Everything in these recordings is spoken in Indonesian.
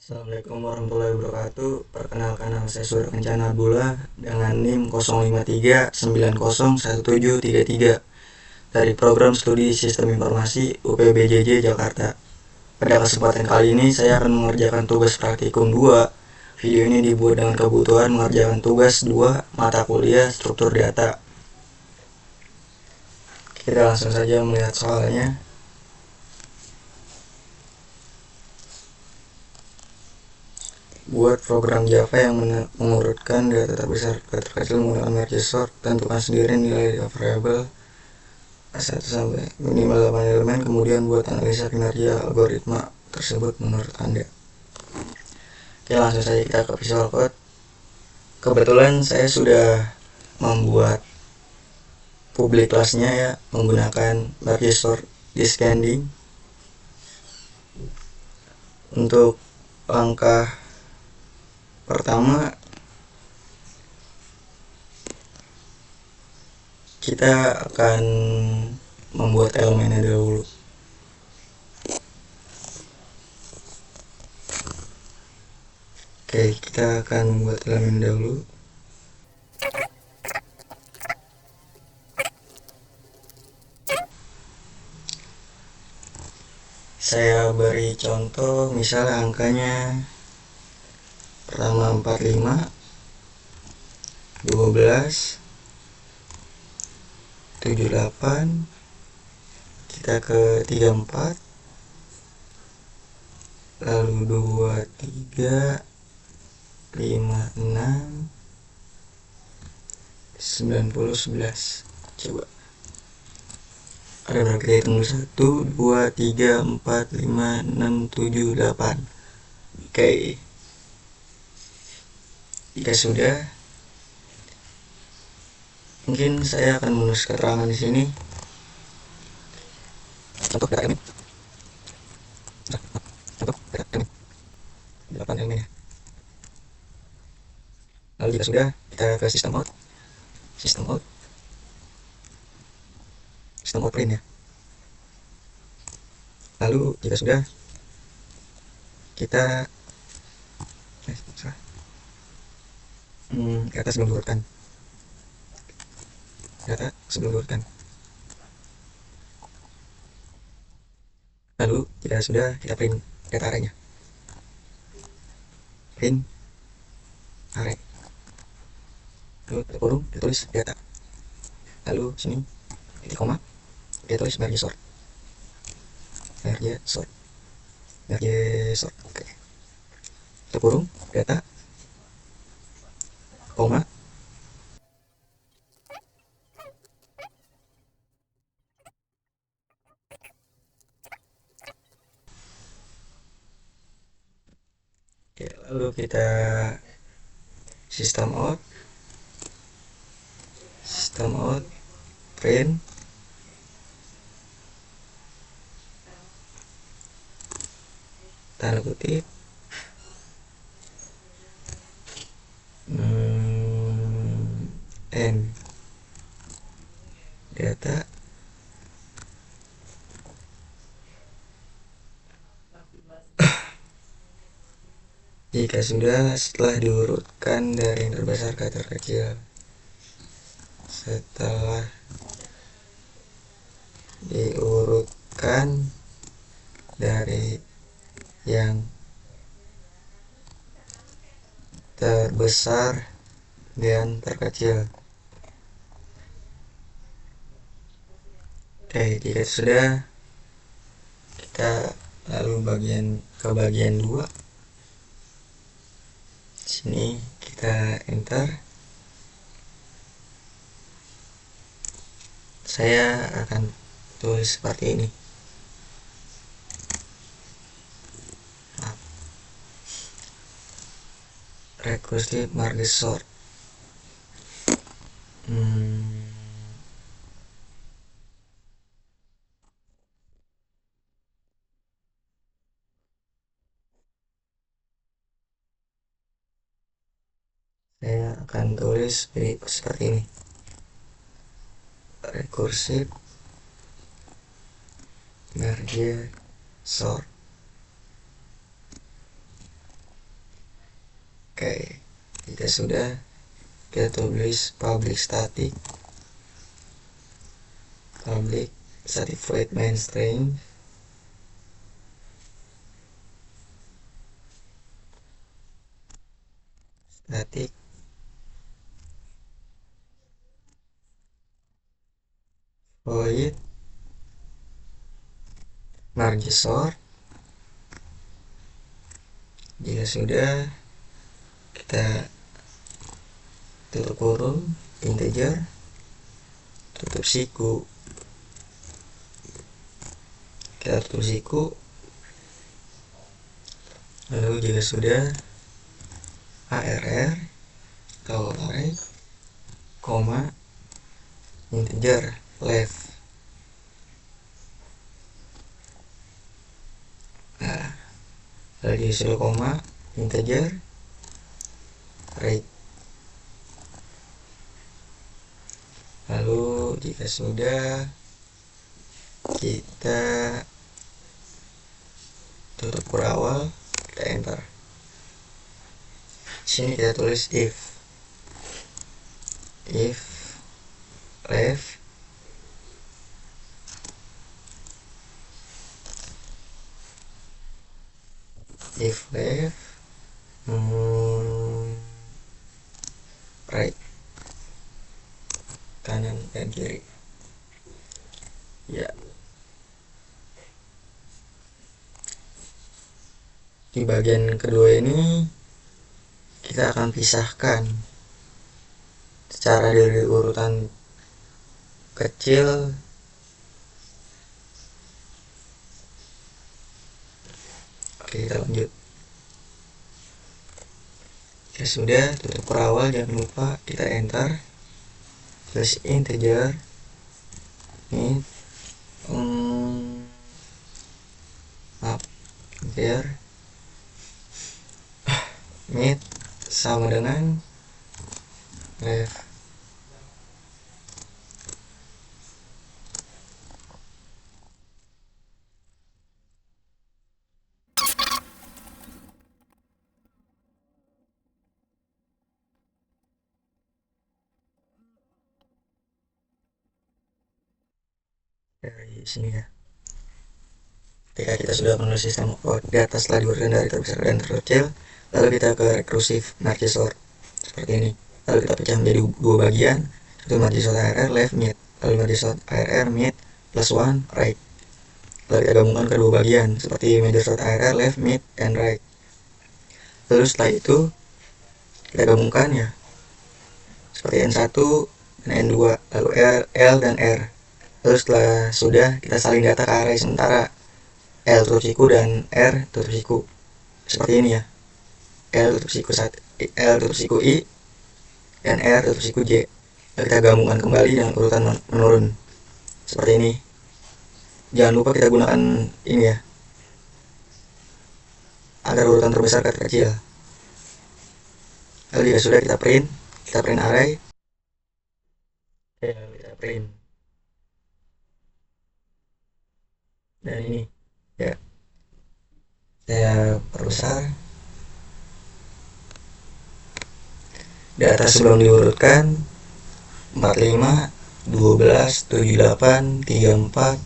Assalamualaikum warahmatullahi wabarakatuh. Perkenalkan, nama saya Surya Kencana Abdullah dengan NIM 053 901733 dari Program Studi Sistem Informasi UPBJJ Jakarta. Pada kesempatan kali ini saya akan mengerjakan tugas praktikum 2. Video ini dibuat dengan kebutuhan mengerjakan tugas 2 mata kuliah struktur data. Kita langsung saja melihat soalnya. Buat program Java yang mengurutkan data terbesar ke terkecil menggunakan merge sort. Tentukan sendiri nilai variabel 1 sampai minimal 8 elemen. Kemudian buat analisa kinerja algoritma tersebut menurut Anda. Oke, langsung saja kita ke Visual Code. Kebetulan saya sudah membuat public class-nya ya, menggunakan merge sort descending. Untuk langkah pertama, kita akan membuat elemennya dahulu. Oke, kita akan membuat elemen dahulu. Saya beri contoh, misalnya angkanya pertama 45, 12, 78, kita ke 34, lalu 23, 56, 90, 11. Coba ada berapa? Kita hitung dulu. 1, 2, 3, 4, 5, 6, 7, 8. Oke, jika sudah, mungkin saya akan menulis keterangan di sini. Contoh data elemen. Contoh data elemen 8 elemen ya. Lalu jika sudah, kita ke sistem out. Sistem out print ya. Lalu jika sudah, kita data sebelum diurutkan. Data sebelum diurutkan. Lalu jika sudah, kita print data arraynya. Print array. Lalu kurung, ditulis data. Lalu sini titik koma, dia tulis merge sort. Merge sort. Merge sort. Oke. Kurung data koma. Oke, lalu kita system out print tanda kutip n data jika sudah, setelah diurutkan dari yang terbesar ke terkecil. Setelah diurutkan dari yang terbesar dan terkecil. Oke, jika sudah, kita lalu ke bagian 2. Sini kita enter. Saya akan tulis seperti ini. Recursive merge sort. Saya akan tulis seperti ini. Recursive merge sort. Oke, jika sudah, kita tulis public static void main string static void margin sort. Jika sudah, kita tutup kurung integer, tutup siku, lalu jika sudah, arr kalau array koma integer left. Nah, lalu jika sudah koma integer right. Lalu jika sudah, kita tutup kurung awal, kita enter. Sini kita tulis if left right, kanan dan kiri ya. Di bagian kedua ini kita akan pisahkan secara dari urutan kecil Oke, kita lanjut. Ya sudah, tutup awal, jangan lupa kita enter, terus integer ini integer mid sama dengan left. Dari sini ya. Ketika kita sudah menulis sistem data setelah diurutkan dari terbesar dan terkecil, lalu kita ke recursive merge sort seperti ini. Lalu kita pecah menjadi dua bagian, itu merge sort arr left mid, lalu merge sort arr mid plus 1 right. Lalu kita gabungkan kedua bagian seperti merge sort arr left mid and right. Lalu setelah itu kita gabungkan ya seperti n1 dan n2, lalu l dan r. Lalu setelah sudah, kita salin data ke array sementara L tutup siku dan R tutup siku seperti ini ya. L tutup siku I dan R tutup siku J. Lalu kita gabungkan kembali dengan urutan menurun seperti ini. Jangan lupa kita gunakan ini ya, agar urutan terbesar ke terkecil. Lalu jika sudah, kita print array. Lalu kita print. Dan ini ya, saya perbesar data sebelum diurutkan 45 12 78 34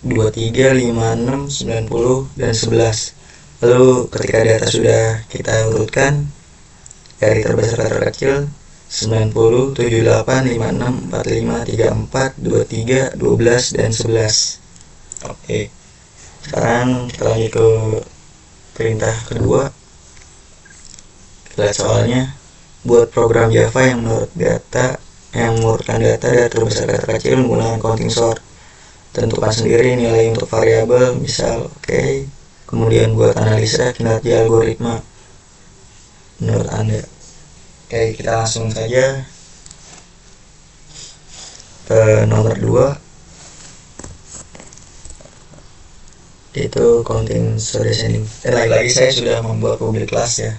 23 56 90 dan 11. Lalu ketika data sudah kita urutkan dari terbesar ke terkecil 90 78 56 45 34 23 12 dan 11. Oke, sekarang kita lanjut ke perintah kedua. Kita lihat soalnya. Buat program Java yang mengurutkan data dari terbesar ke terkecil menggunakan counting sort. Tentukan sendiri nilai untuk variabel, misal oke. Kemudian buat analisa kinerja algoritma menurut Anda. Oke, kita langsung saja ke nomor 2, yaitu counting sort descending. Dan lagi-lagi saya sudah membuat public class ya,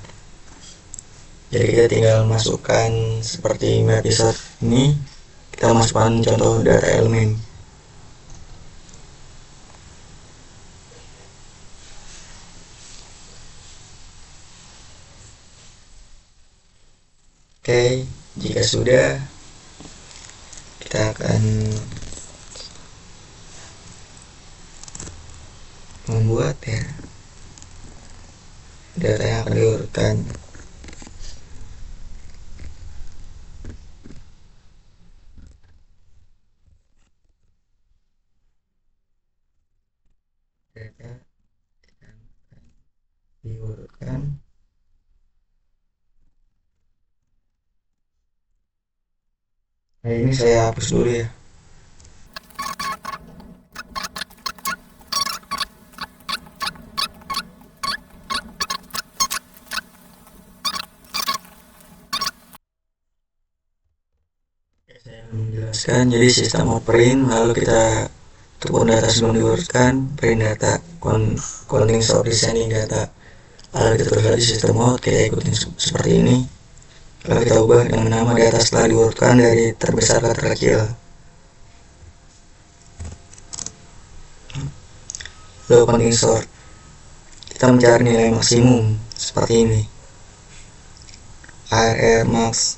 jadi kita tinggal masukkan seperti merge sort ini, kita masukkan contoh data elemen. Oke, jika sudah, kita akan membuat ya data yang akan diurutkan. Data yang akan diurutkan. Nah, ini saya hapus dulu ya. Saya menjelaskan, jadi sistem print, lalu kita turun data sebelum diurutkan, print data, counting stop descending data, lalu kita tulis lagi sistem out, kita ikutin seperti ini, lalu kita ubah dengan nama data setelah diurutkan dari terbesar ke terkecil. Lalu counting sort, kita mencari nilai maksimum seperti ini, ARR max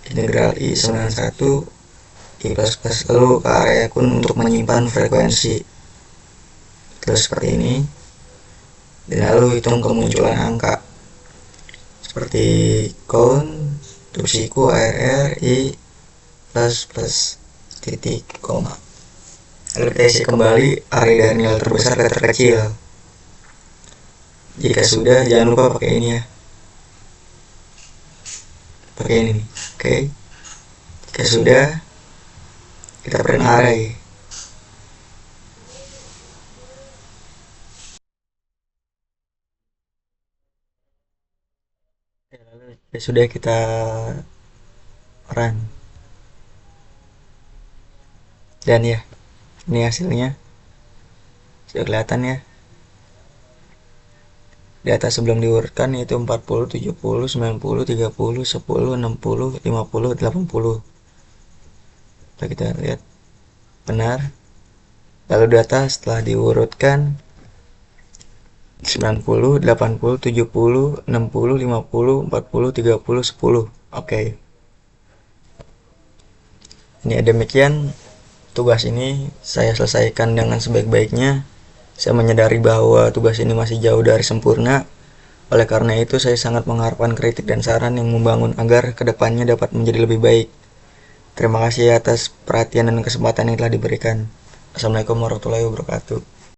integral I91 I plus plus, lalu ke area akun untuk menyimpan frekuensi, terus seperti ini, dan lalu hitung kemunculan angka seperti count tupsiku ARR I plus plus titik koma, lalu kita isi kembali array dari nilai terbesar ke terkecil. Jika sudah, jangan lupa pakai ini ya, pakai ini nih. Oke, jika sudah, kita print array. Ya sudah, kita run, dan ya ini hasilnya sudah kelihatan ya. Data sebelum diurutkan yaitu 40, 70, 90, 30, 10, 60, 50, 80. Lalu kita lihat benar. Lalu data setelah diurutkan 90, 80, 70, 60, 50, 40, 30, 10. Oke. Ini demikian tugas ini saya selesaikan dengan sebaik-baiknya. Saya menyadari bahwa tugas ini masih jauh dari sempurna. Oleh karena itu, saya sangat mengharapkan kritik dan saran yang membangun agar kedepannya dapat menjadi lebih baik. Terima kasih atas perhatian dan kesempatan yang telah diberikan. Assalamualaikum warahmatullahi wabarakatuh.